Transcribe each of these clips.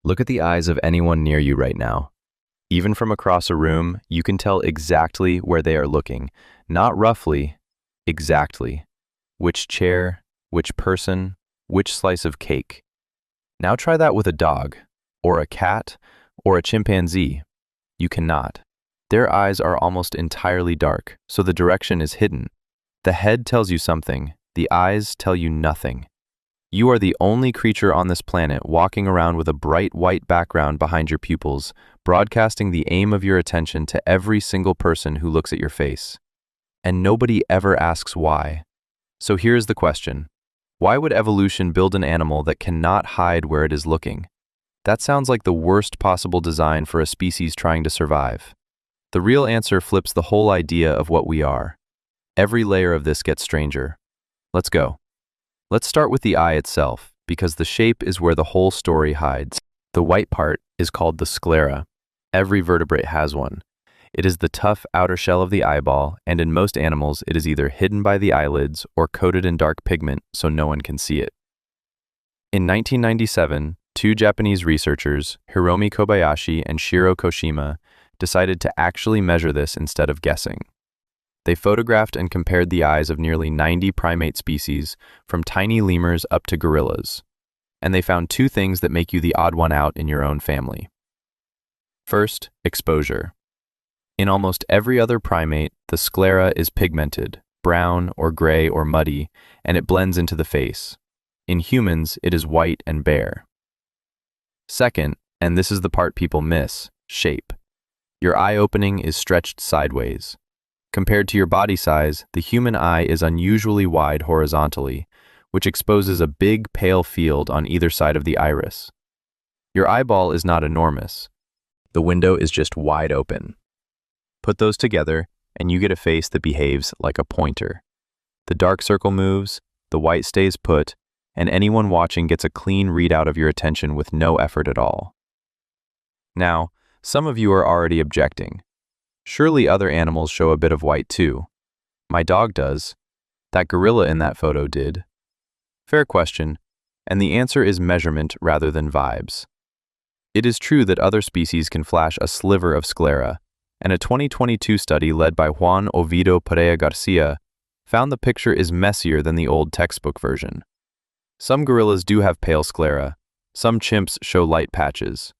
Look at the eyes of anyone near you right now. Even from across a room, you can tell exactly where they are looking. Not roughly, exactly. Which chair, which person, which slice of cake. Now try that with a dog, or a cat, or a chimpanzee. You cannot. Their eyes are almost entirely dark, so the direction is hidden. The head tells you something, the eyes tell you nothing. You are the only creature on this planet walking around with a bright white background behind your pupils, broadcasting the aim of your attention to every single person who looks at your face. And nobody ever asks why. So here's the question. Why would evolution build an animal that cannot hide where it is looking? That sounds like the worst possible design for a species trying to survive. The real answer flips the whole idea of what we are. Every layer of this gets stranger. Let's go. Let's start with the eye itself, because the shape is where the whole story hides. The white part is called the sclera. Every vertebrate has one. It is the tough outer shell of the eyeball, and in most animals it is either hidden by the eyelids or coated in dark pigment so no one can see it. In 1997, two Japanese researchers, Hiromi Kobayashi and Shiro Kohshima, decided to actually measure this instead of guessing. They photographed and compared the eyes of nearly 90 primate species, from tiny lemurs up to gorillas. And they found two things that make you the odd one out in your own family. First, exposure. In almost every other primate, the sclera is pigmented, brown or gray or muddy, and it blends into the face. In humans, it is white and bare. Second, and this is the part people miss, shape. Your eye opening is stretched sideways. Compared to your body size, the human eye is unusually wide horizontally, which exposes a big, pale field on either side of the iris. Your eyeball is not enormous. The window is just wide open. Put those together, and you get a face that behaves like a pointer. The dark circle moves, the white stays put, and anyone watching gets a clean readout of your attention with no effort at all. Now, some of you are already objecting. Surely other animals show a bit of white too. My dog does. That gorilla in that photo did. Fair question, and the answer is measurement rather than vibes. It is true that other species can flash a sliver of sclera, and a 2022 study led by Juan Ovidio Perea Garcia found the picture is messier than the old textbook version. Some gorillas do have pale sclera, some chimps show light patches.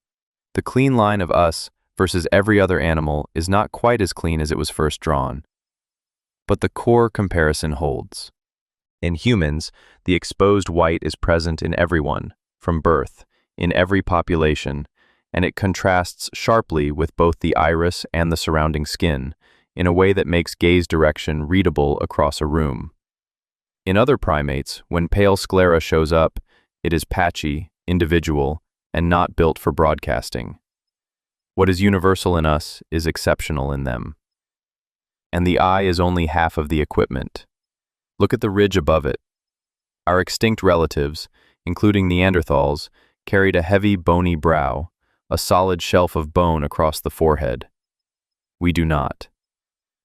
The clean line of us versus every other animal is not quite as clean as it was first drawn. But the core comparison holds. In humans, the exposed white is present in everyone, from birth, in every population, and it contrasts sharply with both the iris and the surrounding skin, in a way that makes gaze direction readable across a room. In other primates, when pale sclera shows up, it is patchy, individual, and not built for broadcasting. What is universal in us is exceptional in them. And the eye is only half of the equipment. Look at the ridge above it. Our extinct relatives, including Neanderthals, carried a heavy, bony brow, a solid shelf of bone across the forehead. We do not.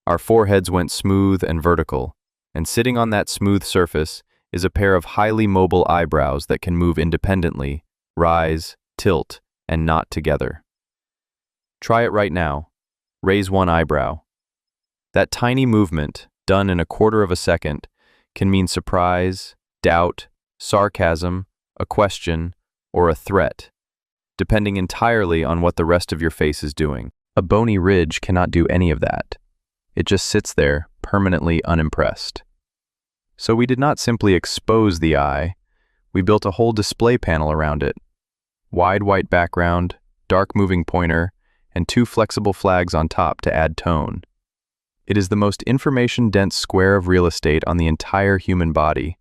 Our foreheads went smooth and vertical, and sitting on that smooth surface is a pair of highly mobile eyebrows that can move independently, rise, tilt, and knot together. Try it right now. Raise one eyebrow. That tiny movement, done in a quarter of a second, can mean surprise, doubt, sarcasm, a question, or a threat, depending entirely on what the rest of your face is doing. A bony ridge cannot do any of that. It just sits there, permanently unimpressed. So we did not simply expose the eye, we built a whole display panel around it. Wide white background, dark moving pointer, and two flexible flags on top to add tone. It is the most information-dense square of real estate on the entire human body,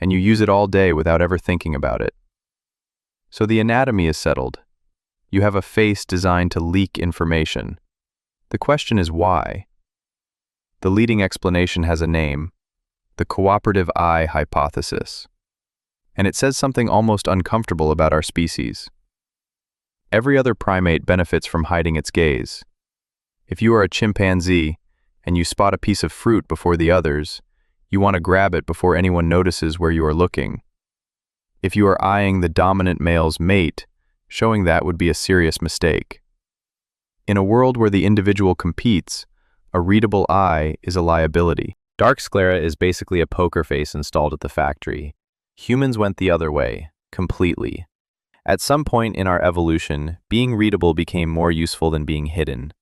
and you use it all day without ever thinking about it. So the anatomy is settled. You have a face designed to leak information. The question is why? The leading explanation has a name, the cooperative eye hypothesis. And it says something almost uncomfortable about our species. Every other primate benefits from hiding its gaze. If you are a chimpanzee and you spot a piece of fruit before the others, you want to grab it before anyone notices where you are looking. If you are eyeing the dominant male's mate, showing that would be a serious mistake. In a world where the individual competes, a readable eye is a liability. Dark sclera is basically a poker face installed at the factory. Humans went the other way, completely. At some point in our evolution, being readable became more useful than being hidden.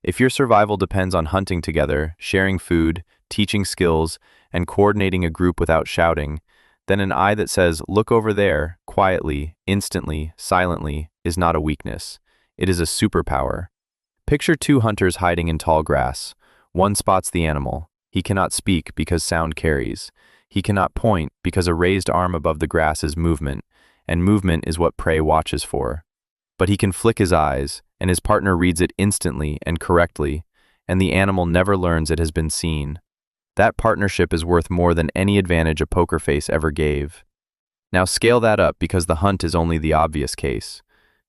If your survival depends on hunting together, sharing food, teaching skills, and coordinating a group without shouting, then an eye that says, "Look over there," quietly, instantly, silently, is not a weakness. It is a superpower. Picture two hunters hiding in tall grass. One spots the animal. He cannot speak because sound carries. He cannot point because a raised arm above the grass is movement, and movement is what prey watches for. But he can flick his eyes, and his partner reads it instantly and correctly, and the animal never learns it has been seen. That partnership is worth more than any advantage a poker face ever gave. Now scale that up because the hunt is only the obvious case.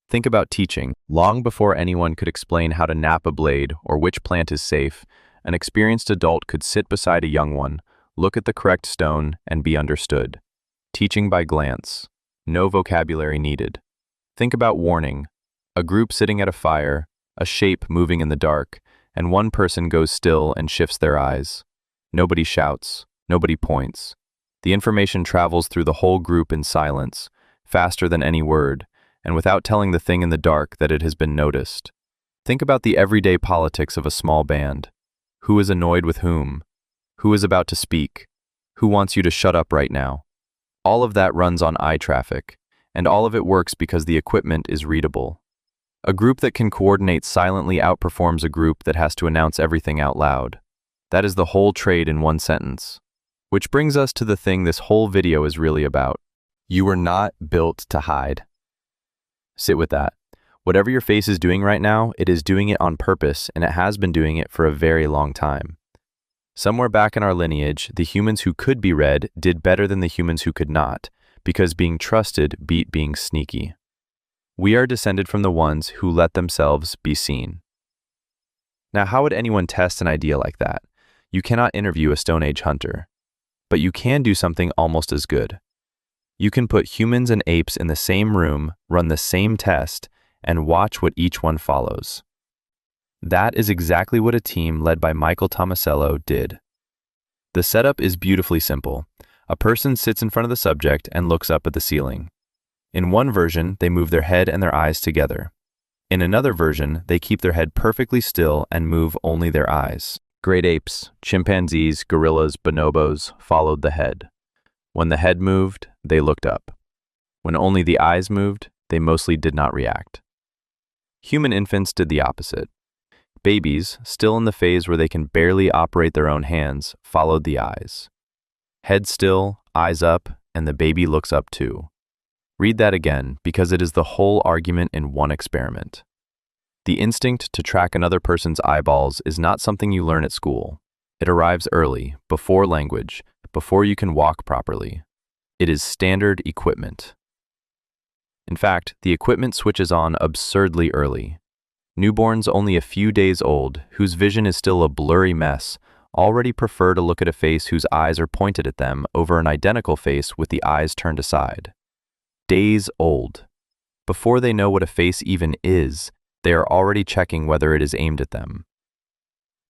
Think about teaching. Long before anyone could explain how to knap a blade or which plant is safe, an experienced adult could sit beside a young one, look at the correct stone, and be understood. Teaching by glance. No vocabulary needed. Think about warning. A group sitting at a fire, a shape moving in the dark, and one person goes still and shifts their eyes. Nobody shouts, nobody points. The information travels through the whole group in silence, faster than any word, and without telling the thing in the dark that it has been noticed. Think about the everyday politics of a small band. Who is annoyed with whom? Who is about to speak? Who wants you to shut up right now? All of that runs on eye traffic, and all of it works because the equipment is readable. A group that can coordinate silently outperforms a group that has to announce everything out loud. That is the whole trade in one sentence. Which brings us to the thing this whole video is really about. You were not built to hide. Sit with that. Whatever your face is doing right now, it is doing it on purpose, and it has been doing it for a very long time. Somewhere back in our lineage, the humans who could be read did better than the humans who could not, because being trusted beat being sneaky. We are descended from the ones who let themselves be seen. Now, how would anyone test an idea like that? You cannot interview a Stone Age hunter. But you can do something almost as good. You can put humans and apes in the same room, run the same test, and watch what each one follows. That is exactly what a team led by Michael Tomasello did. The setup is beautifully simple. A person sits in front of the subject and looks up at the ceiling. In one version, they move their head and their eyes together. In another version, they keep their head perfectly still and move only their eyes. Great apes, chimpanzees, gorillas, bonobos followed the head. When the head moved, they looked up. When only the eyes moved, they mostly did not react. Human infants did the opposite. Babies, still in the phase where they can barely operate their own hands, followed the eyes. Head still, eyes up, and the baby looks up too. Read that again, because it is the whole argument in one experiment. The instinct to track another person's eyeballs is not something you learn at school. It arrives early, before language, before you can walk properly. It is standard equipment. In fact, the equipment switches on absurdly early. Newborns only a few days old, whose vision is still a blurry mess, already prefer to look at a face whose eyes are pointed at them over an identical face with the eyes turned aside. Days old. Before they know what a face even is, they are already checking whether it is aimed at them.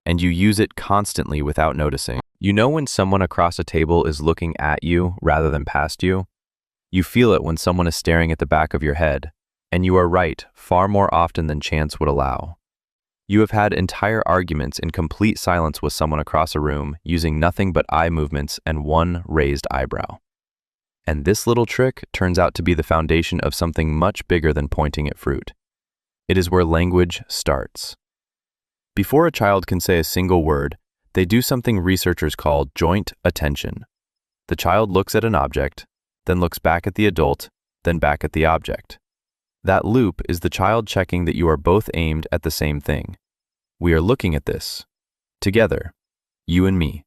And you use it constantly without noticing. You know when someone across a table is looking at you rather than past you? You feel it when someone is staring at the back of your head, and you are right far more often than chance would allow. You have had entire arguments in complete silence with someone across a room using nothing but eye movements and one raised eyebrow. And this little trick turns out to be the foundation of something much bigger than pointing at fruit. It is where language starts. Before a child can say a single word, they do something researchers call joint attention. The child looks at an object, then looks back at the adult, then back at the object. That loop is the child checking that you are both aimed at the same thing. We are looking at this. Together. You and me.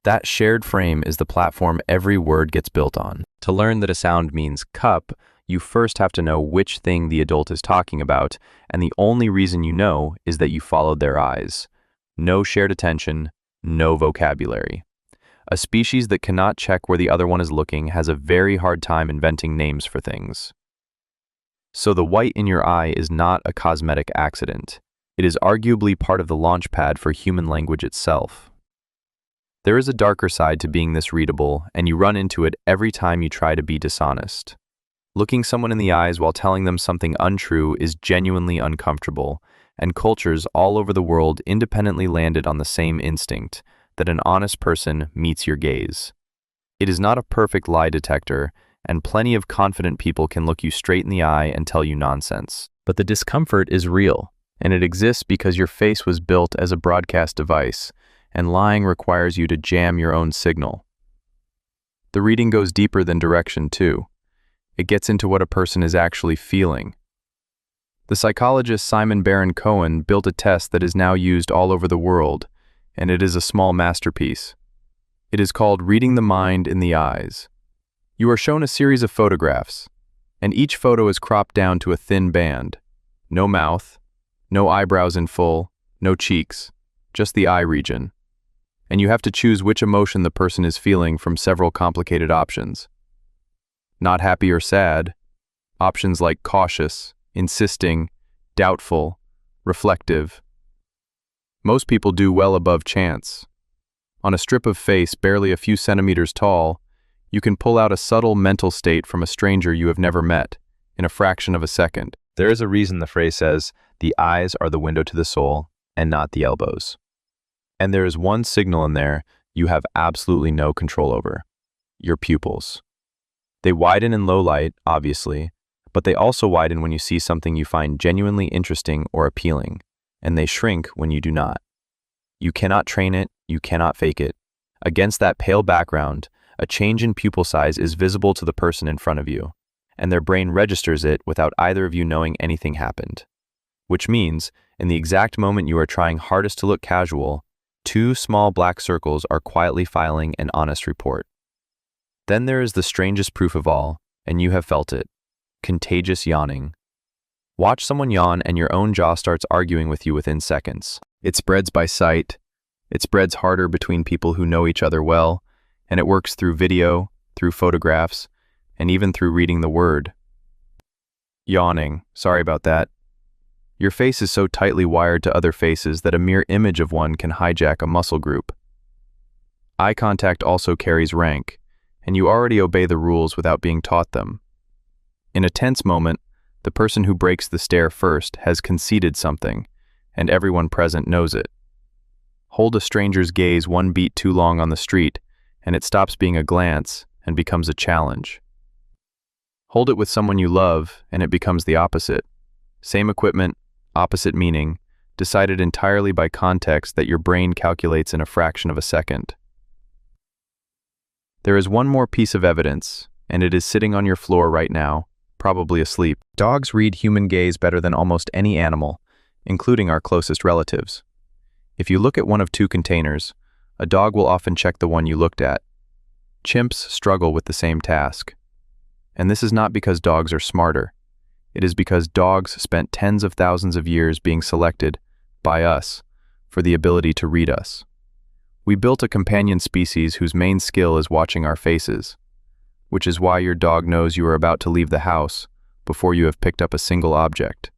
That shared frame is the platform every word gets built on. To learn that a sound means cup, you first have to know which thing the adult is talking about, and the only reason you know is that you followed their eyes. No shared attention, no vocabulary. A species that cannot check where the other one is looking has a very hard time inventing names for things. So the white in your eye is not a cosmetic accident. It is arguably part of the launch pad for human language itself. There is a darker side to being this readable, and you run into it every time you try to be dishonest. Looking someone in the eyes while telling them something untrue is genuinely uncomfortable, and cultures all over the world independently landed on the same instinct, that an honest person meets your gaze. It is not a perfect lie detector, and plenty of confident people can look you straight in the eye and tell you nonsense. But the discomfort is real, and it exists because your face was built as a broadcast device, and lying requires you to jam your own signal. The reading goes deeper than direction, too. It gets into what a person is actually feeling. The psychologist Simon Baron-Cohen built a test that is now used all over the world, and it is a small masterpiece. It is called reading the mind in the eyes. You are shown a series of photographs, and each photo is cropped down to a thin band. No mouth, no eyebrows in full, no cheeks, just the eye region. And you have to choose which emotion the person is feeling from several complicated options. Not happy or sad, options like cautious, insisting, doubtful, reflective. Most people do well above chance. On a strip of face barely a few centimeters tall, you can pull out a subtle mental state from a stranger you have never met, in a fraction of a second. There is a reason the phrase says, the eyes are the window to the soul, and not the elbows. And there is one signal in there you have absolutely no control over: your pupils. They widen in low light, obviously, but they also widen when you see something you find genuinely interesting or appealing, and they shrink when you do not. You cannot train it, you cannot fake it. Against that pale background, a change in pupil size is visible to the person in front of you, and their brain registers it without either of you knowing anything happened. Which means, in the exact moment you are trying hardest to look casual, two small black circles are quietly filing an honest report. Then there is the strangest proof of all, and you have felt it: contagious yawning. Watch someone yawn and your own jaw starts arguing with you within seconds. It spreads by sight, it spreads harder between people who know each other well, and it works through video, through photographs, and even through reading the word. Yawning, sorry about that. Your face is so tightly wired to other faces that a mere image of one can hijack a muscle group. Eye contact also carries rank, and you already obey the rules without being taught them. In a tense moment, the person who breaks the stare first has conceded something, and everyone present knows it. Hold a stranger's gaze one beat too long on the street, and it stops being a glance and becomes a challenge. Hold it with someone you love, and it becomes the opposite. Same equipment, opposite meaning, decided entirely by context that your brain calculates in a fraction of a second. There is one more piece of evidence, and it is sitting on your floor right now, probably asleep. Dogs read human gaze better than almost any animal, including our closest relatives. If you look at one of two containers, a dog will often check the one you looked at. Chimps struggle with the same task. And this is not because dogs are smarter. It is because dogs spent tens of thousands of years being selected, by us, for the ability to read us. We built a companion species whose main skill is watching our faces, which is why your dog knows you are about to leave the house before you have picked up a single object,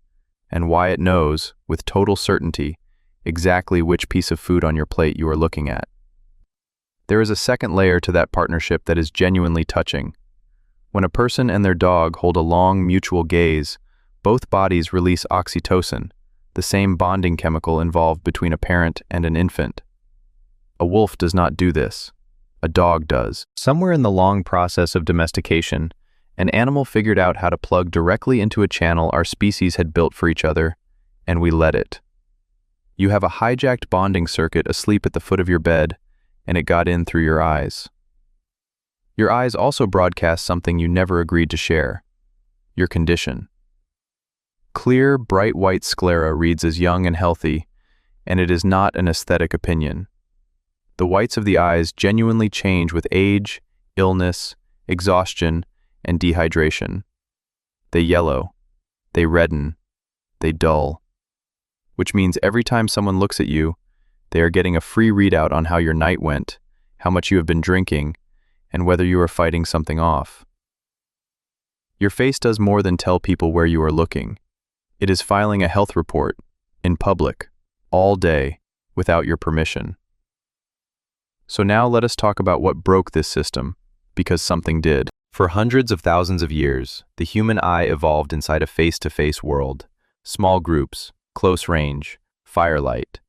and why it knows, with total certainty, exactly which piece of food on your plate you are looking at. There is a second layer to that partnership that is genuinely touching. When a person and their dog hold a long mutual gaze, both bodies release oxytocin, the same bonding chemical involved between a parent and an infant. A wolf does not do this. A dog does. Somewhere in the long process of domestication, an animal figured out how to plug directly into a channel our species had built for each other, and we let it. You have a hijacked bonding circuit asleep at the foot of your bed, and it got in through your eyes. Your eyes also broadcast something you never agreed to share: your condition. Clear, bright white sclera reads as young and healthy, and it is not an aesthetic opinion. The whites of the eyes genuinely change with age, illness, exhaustion, and dehydration. They yellow, they redden, they dull. Which means every time someone looks at you, they are getting a free readout on how your night went, how much you have been drinking, and whether you are fighting something off. Your face does more than tell people where you are looking. It is filing a health report, in public, all day, without your permission. So now let us talk about what broke this system, because something did. For hundreds of thousands of years, the human eye evolved inside a face-to-face world. Small groups, close range, firelight.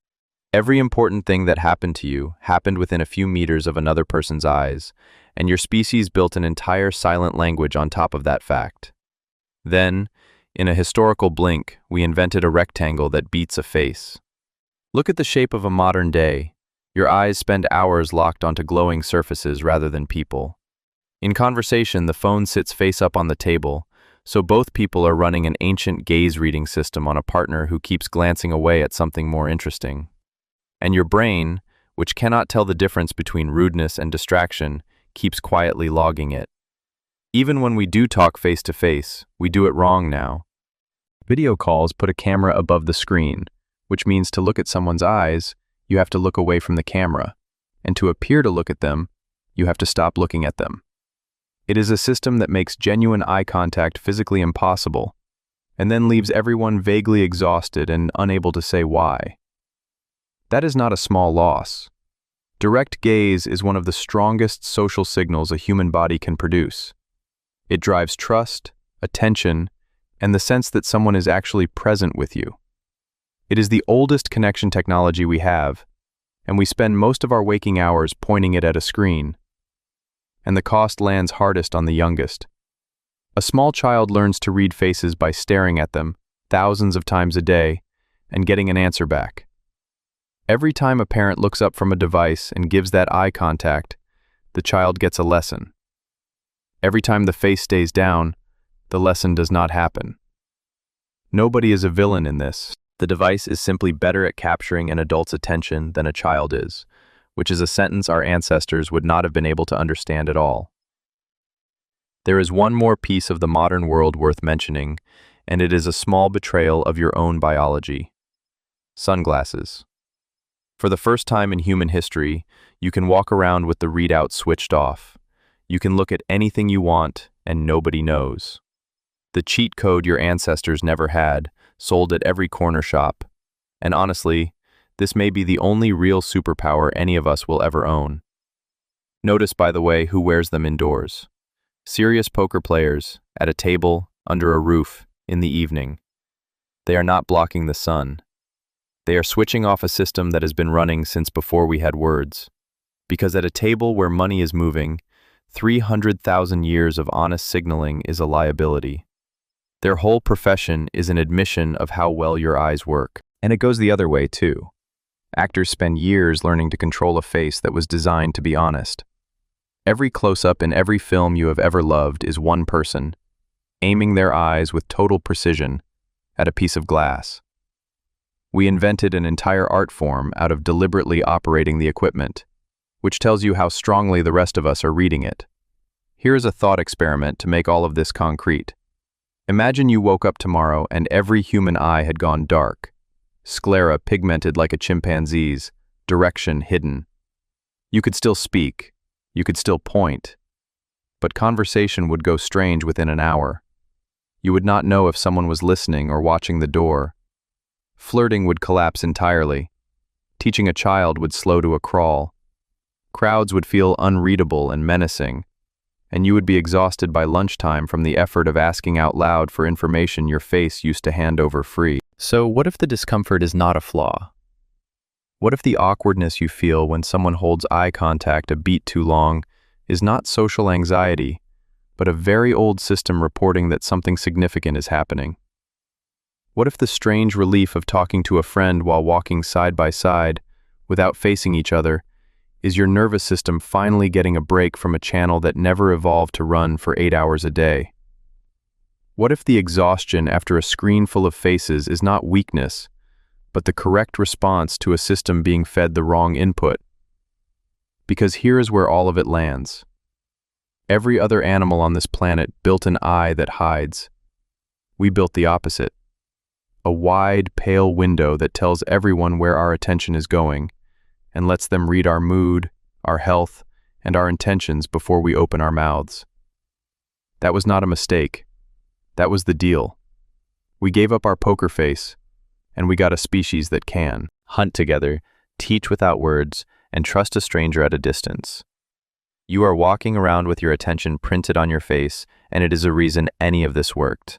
Every important thing that happened to you happened within a few meters of another person's eyes, and your species built an entire silent language on top of that fact. Then, in a historical blink, we invented a rectangle that beats a face. Look at the shape of a modern day. Your eyes spend hours locked onto glowing surfaces rather than people. In conversation, the phone sits face up on the table, so both people are running an ancient gaze-reading system on a partner who keeps glancing away at something more interesting. And your brain, which cannot tell the difference between rudeness and distraction, keeps quietly logging it. Even when we do talk face-to-face, we do it wrong now. Video calls put a camera above the screen, which means to look at someone's eyes, you have to look away from the camera, and to appear to look at them, you have to stop looking at them. It is a system that makes genuine eye contact physically impossible, and then leaves everyone vaguely exhausted and unable to say why. That is not a small loss. Direct gaze is one of the strongest social signals a human body can produce. It drives trust, attention, and the sense that someone is actually present with you. It is the oldest connection technology we have, and we spend most of our waking hours pointing it at a screen. And the cost lands hardest on the youngest. A small child learns to read faces by staring at them thousands of times a day and getting an answer back. Every time a parent looks up from a device and gives that eye contact, the child gets a lesson. Every time the face stays down, the lesson does not happen. Nobody is a villain in this. The device is simply better at capturing an adult's attention than a child is, which is a sentence our ancestors would not have been able to understand at all. There is one more piece of the modern world worth mentioning, and it is a small betrayal of your own biology. Sunglasses. For the first time in human history, you can walk around with the readout switched off. You can look at anything you want, and nobody knows. The cheat code your ancestors never had, sold at every corner shop. And honestly, this may be the only real superpower any of us will ever own. Notice, by the way, who wears them indoors. Serious poker players, at a table, under a roof, in the evening. They are not blocking the sun. They are switching off a system that has been running since before we had words. Because at a table where money is moving, 300,000 years of honest signaling is a liability. Their whole profession is an admission of how well your eyes work. And it goes the other way, too. Actors spend years learning to control a face that was designed to be honest. Every close-up in every film you have ever loved is one person, aiming their eyes with total precision at a piece of glass. We invented an entire art form out of deliberately operating the equipment, which tells you how strongly the rest of us are reading it. Here is a thought experiment to make all of this concrete. Imagine you woke up tomorrow and every human eye had gone dark, sclera pigmented like a chimpanzee's, direction hidden. You could still speak, you could still point, but conversation would go strange within an hour. You would not know if someone was listening or watching the door. Flirting would collapse entirely. Teaching a child would slow to a crawl. Crowds would feel unreadable and menacing, and you would be exhausted by lunchtime from the effort of asking out loud for information your face used to hand over free. So what if the discomfort is not a flaw? What if the awkwardness you feel when someone holds eye contact a beat too long is not social anxiety, but a very old system reporting that something significant is happening? What if the strange relief of talking to a friend while walking side by side, without facing each other, is your nervous system finally getting a break from a channel that never evolved to run for 8 hours a day? What if the exhaustion after a screen full of faces is not weakness, but the correct response to a system being fed the wrong input? Because here is where all of it lands. Every other animal on this planet built an eye that hides. We built the opposite. A wide, pale window that tells everyone where our attention is going and lets them read our mood, our health, and our intentions before we open our mouths. That was not a mistake. That was the deal. We gave up our poker face, and we got a species that can hunt together, teach without words, and trust a stranger at a distance. You are walking around with your attention printed on your face, and it is a reason any of this worked.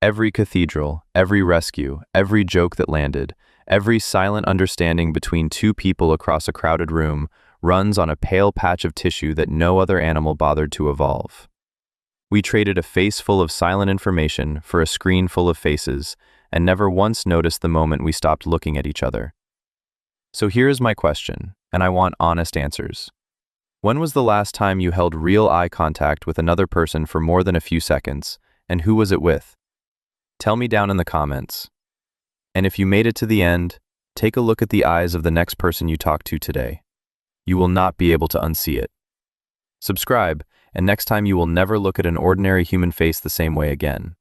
Every cathedral, every rescue, every joke that landed, every silent understanding between two people across a crowded room runs on a pale patch of tissue that no other animal bothered to evolve. We traded a face full of silent information for a screen full of faces, and never once noticed the moment we stopped looking at each other. So here is my question, and I want honest answers. When was the last time you held real eye contact with another person for more than a few seconds, and who was it with? Tell me down in the comments. And if you made it to the end, take a look at the eyes of the next person you talk to today. You will not be able to unsee it. Subscribe, and next time you will never look at an ordinary human face the same way again.